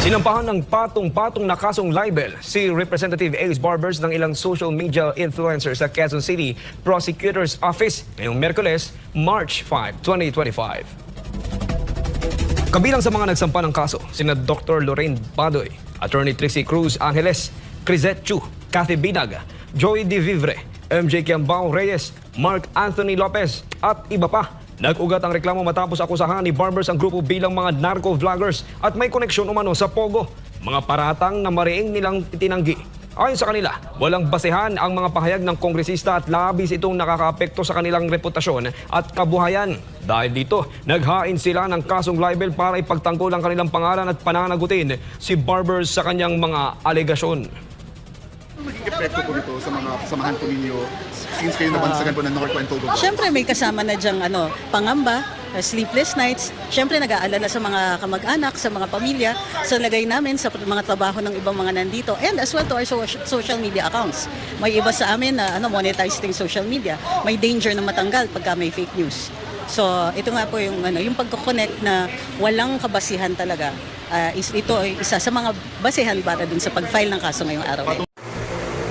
Sinampahan ng patong-patong na kasong libel si Representative Ace Barbers ng ilang social media influencers sa Quezon City Prosecutor's Office ngayong Miyerkules, March 5, 2025. Kabilang sa mga nagsampa ng kaso, sina Dr. Lorraine Badoy, Attorney Trixie Cruz Angeles, Crisette Chu, Cathy Binag, Joey De Vivre, MJ Kiambao Reyes, Mark Anthony Lopez at iba pa. Nag-ugat ang reklamo matapos akusahan ni Barbers ang grupo bilang mga narco-vloggers at may koneksyon umano sa Pogo. Mga paratang na mariing nilang itinanggi. Ayon sa kanila, walang basehan ang mga pahayag ng kongresista at labis itong nakakaapekto sa kanilang reputasyon at kabuhayan. Dahil dito, naghain sila ng kasong libel para ipagtanggol ang kanilang pangalan at pananagutin si Barbers sa kanyang mga alegasyon. Maging epekto po nito sa mga samahan po ninyo since kayo nabansagan po ng North and Togo? Siyempre may kasama na dyang pangamba, sleepless nights. Siyempre nag-aalala sa mga kamag-anak, sa mga pamilya, sa lagay namin sa mga trabaho ng ibang mga nandito, and as well to our social media accounts. May iba sa amin na monetized yung social media. May danger na matanggal pagka may fake news. So ito nga po yung yung pagko-connect na walang kabasihan talaga. Ito ay isa sa mga basehan para dun sa pag-file ng kaso ngayong araw.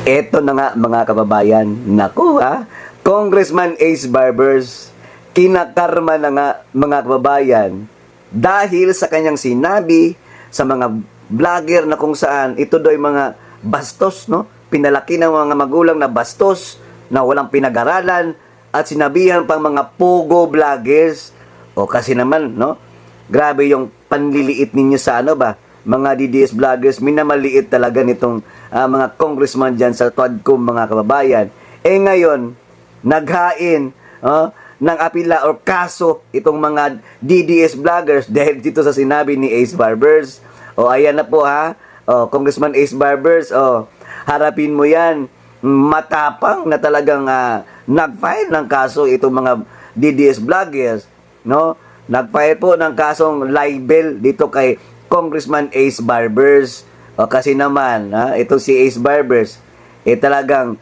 Eto na nga mga kababayan, naku ha, Congressman Ace Barbers, kinakarma na nga mga kababayan dahil sa kanyang sinabi sa mga vlogger na kung saan ito do'y mga bastos, no? Pinalaki ng mga magulang na bastos na walang pinag-aralan at sinabihan pang mga pogo vloggers. O kasi naman, no? Grabe yung panliliit ninyo sa mga DDS vloggers, minamaliit talaga nitong mga congressman dyan sa Tuadcom mga kababayan. Ngayon, naghain ng apila o kaso itong mga DDS vloggers dahil dito sa sinabi ni Ace Barbers. Ayan na po ha, Congressman Ace Barbers, harapin mo yan. Matapang na talagang nag-file ng kaso itong mga DDS vloggers, no? Nag-file po ng kasong libel dito kay Congressman Ace Barbers. Kasi naman, ito si Ace Barbers, talagang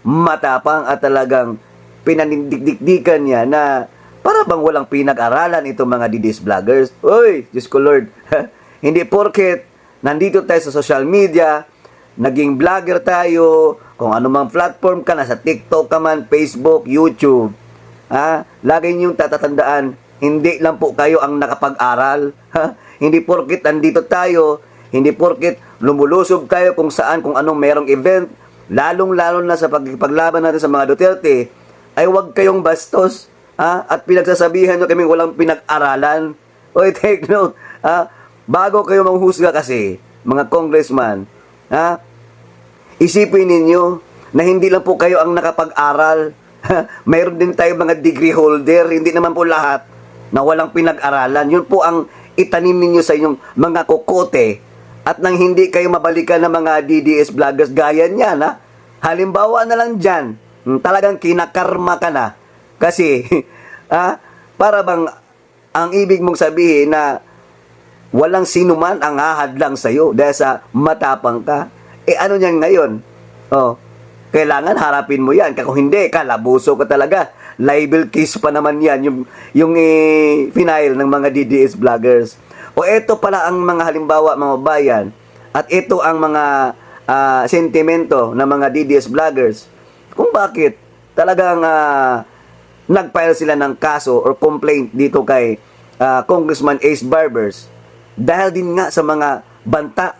matapang at talagang pinanindigdikan niya na para bang walang pinag-aralan itong mga DDS vloggers. Uy, Diyos ko Lord, hindi porket nandito tayo sa social media, naging vlogger tayo, kung anumang platform ka, nasa TikTok ka man, Facebook, YouTube, lagi niyong tatatandaan, hindi lang po kayo ang nakapag-aral. Hindi porket andito tayo, hindi porket lumulusob tayo kung saan, kung anong merong event, lalong-lalo na sa paglaban natin sa mga Duterte, ay huwag kayong bastos, at pinagsasabihan nyo kaming walang pinag-aralan. Oy, take note, bago kayo manghusga kasi, mga congressman, isipin ninyo na hindi lang po kayo ang nakapag-aral. Mayroon din tayo mga degree holder, hindi naman po lahat na walang pinag-aralan. Yun po ang itanim ninyo sa inyong mga kokote at nang hindi kayo mabalikan ng mga DDS vloggers gaya niyan, halimbawa na lang dyan, talagang kinakarma ka na. Kasi, para bang ang ibig mong sabihin na walang sinuman ang hahadlang sa'yo dahil sa matapang ka. Ano niyan ngayon? Kailangan harapin mo yan. Kung hindi, kalabuso ka talaga. Libel case pa naman yan, yung final ng mga DDS vloggers. Ito pala ang mga halimbawa mga bayan, at ito ang mga sentimento ng mga DDS vloggers kung bakit talagang nag-file sila ng kaso or complaint dito kay Congressman Ace Barbers dahil din nga sa mga banta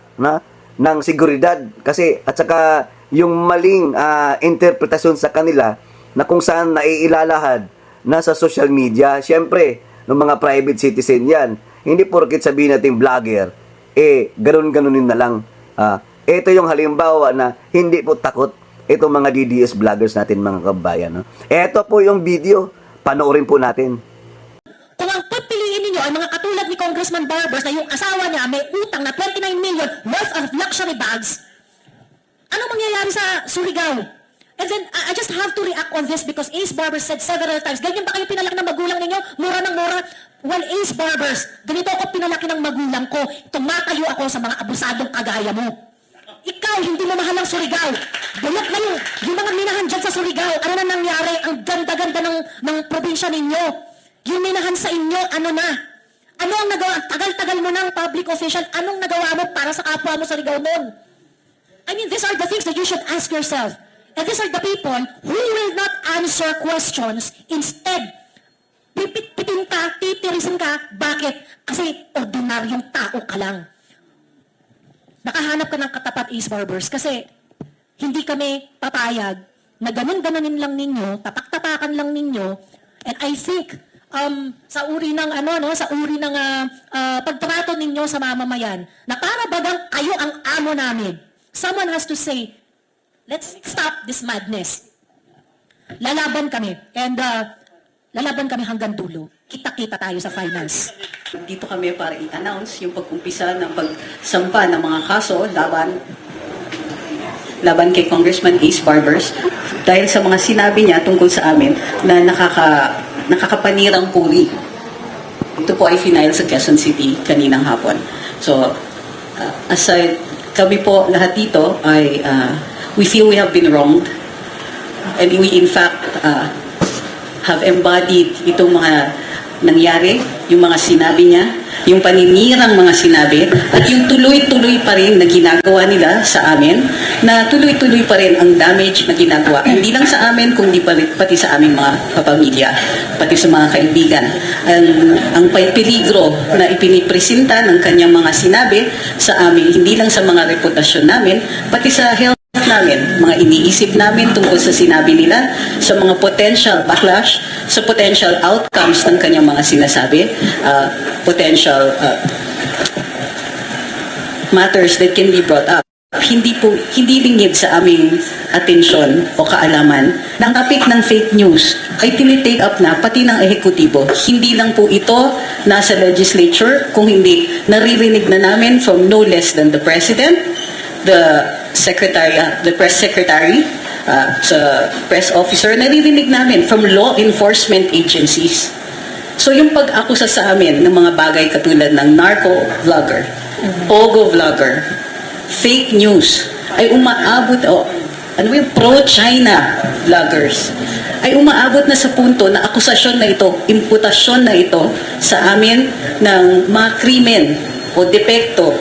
ng seguridad kasi at saka yung maling interpretasyon sa kanila na kung saan naiilalahad na sa social media. Siyempre, ng mga private citizen yan. Hindi porket sabihin natin vlogger, ganun-ganunin na lang. Ito yung halimbawa na hindi po takot itong mga DDS vloggers natin mga kabayan. Ito po yung video, panoorin po natin. Kung ang pagpiliin ninyo ay mga katulad ni Congressman Barbers na yung asawa niya may utang na 29 million worth of luxury bags, ano mangyayari sa Surigao? And then, I just have to react on this because Ace Barbers said several times, ganyan ba kayo pinalaki ng magulang ninyo? Mura ng mura? Well, Ace Barbers, ganito ako pinalaki ng magulang ko. Tumatayo ako sa mga abusadong kagaya mo. Ikaw, hindi mo mahal ang Surigao. Bulok na yung mga minahan dyan sa Surigao. Ano na nangyari? Ang ganda-ganda ng probinsya ninyo. Yung minahan sa inyo, ano na? Ano ang nagawa? Tagal-tagal mo ng public official. Anong nagawa mo para sa kapwa mo sa Surigao noon? I mean, these are the things that you should ask yourself. And these are the people who will not answer questions. Instead, pipitin ka, titirisin ka. Bakit? Kasi ordinaryong tao ka lang. Nakahanap ka ng katapat Ace Barbers kasi hindi kami papayag na ganun-ganunin lang ninyo, tapak-tapakan lang ninyo. And I think sa uri ng sa uri ng pagtrato ninyo sa mamamayan na para bagang kayo ang amo namin. Someone has to say, let's stop this madness. Lalaban kami. And lalaban kami hanggang dulo. Kita-kita tayo sa finals. Dito kami para i-announce yung pag-umpisa ng pagsampa ng mga kaso laban kay Congressman Ace Barbers dahil sa mga sinabi niya tungkol sa amin na nakakapanirang puri. Ito po ay final sa Quezon City kaninang hapon. So, aside, kami po lahat dito ay we feel we have been wronged and we in fact have embodied itong mga nangyari, yung mga sinabi niya, yung paninirang mga sinabi, at yung tuloy-tuloy pa rin na ginagawa nila sa amin, na tuloy-tuloy pa rin ang damage na ginagawa. Hindi lang sa amin, kundi pati sa aming mga kapamilya, pati sa mga kaibigan. Ang peligro na ipinipresenta ng kanyang mga sinabi sa amin, hindi lang sa mga reputasyon namin, pati sa health namin, mga iniisip namin tungkol sa sinabi nila, sa mga potential backlash, sa potential outcomes ng kanyang mga sinasabi, potential matters that can be brought up. Hindi lingid sa aming atensyon o kaalaman na ang topic ng fake news ay tinitake up na pati ng ehekutibo. Hindi lang po ito nasa legislature, kung hindi naririnig na namin from no less than the President, the press secretary, sa press officer, naririnig namin from law enforcement agencies. So yung pag-akusa sa amin ng mga bagay katulad ng narco vlogger, pogo vlogger, fake news, ay umaabot, yung pro-China vloggers, ay umaabot na sa punto na akusasyon na ito, imputasyon na ito sa amin ng mga krimen o depekto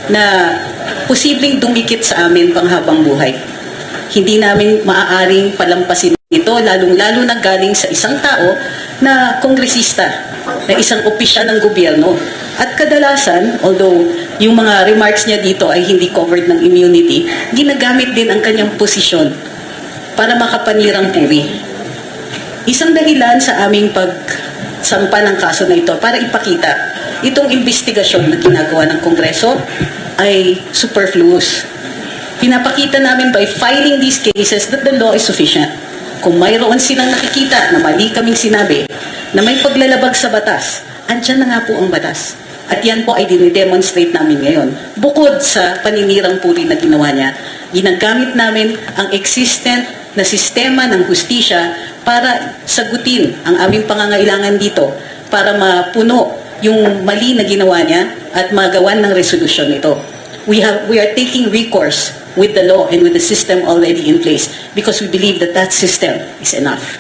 na posibleng dumikit sa amin panghabang buhay. Hindi namin maaaring palampasin ito, lalong-lalo na galing sa isang tao na kongresista, na isang opisyal ng gobyerno. At kadalasan, although yung mga remarks niya dito ay hindi covered ng immunity, ginagamit din ang kanyang posisyon para makapanirang puri. Isang dahilan sa aming pagsampa ng kaso na ito para ipakita itong investigasyon na ginagawa ng Kongreso ay superfluous. Pinapakita namin by filing these cases that the law is sufficient. Kung mayroon silang nakikita na mali kaming sinabi, na may paglalabag sa batas, andyan na nga po ang batas. At yan po ay dinidemonstrate namin ngayon. Bukod sa paninirang puri na ginawa niya, ginagamit namin ang existent na sistema ng hustisya para sagutin ang aming pangangailangan dito, para mapuno yung mali na ginawa niya at magawan ng resolusyon nito. We are taking recourse with the law and with the system already in place because we believe that that system is enough.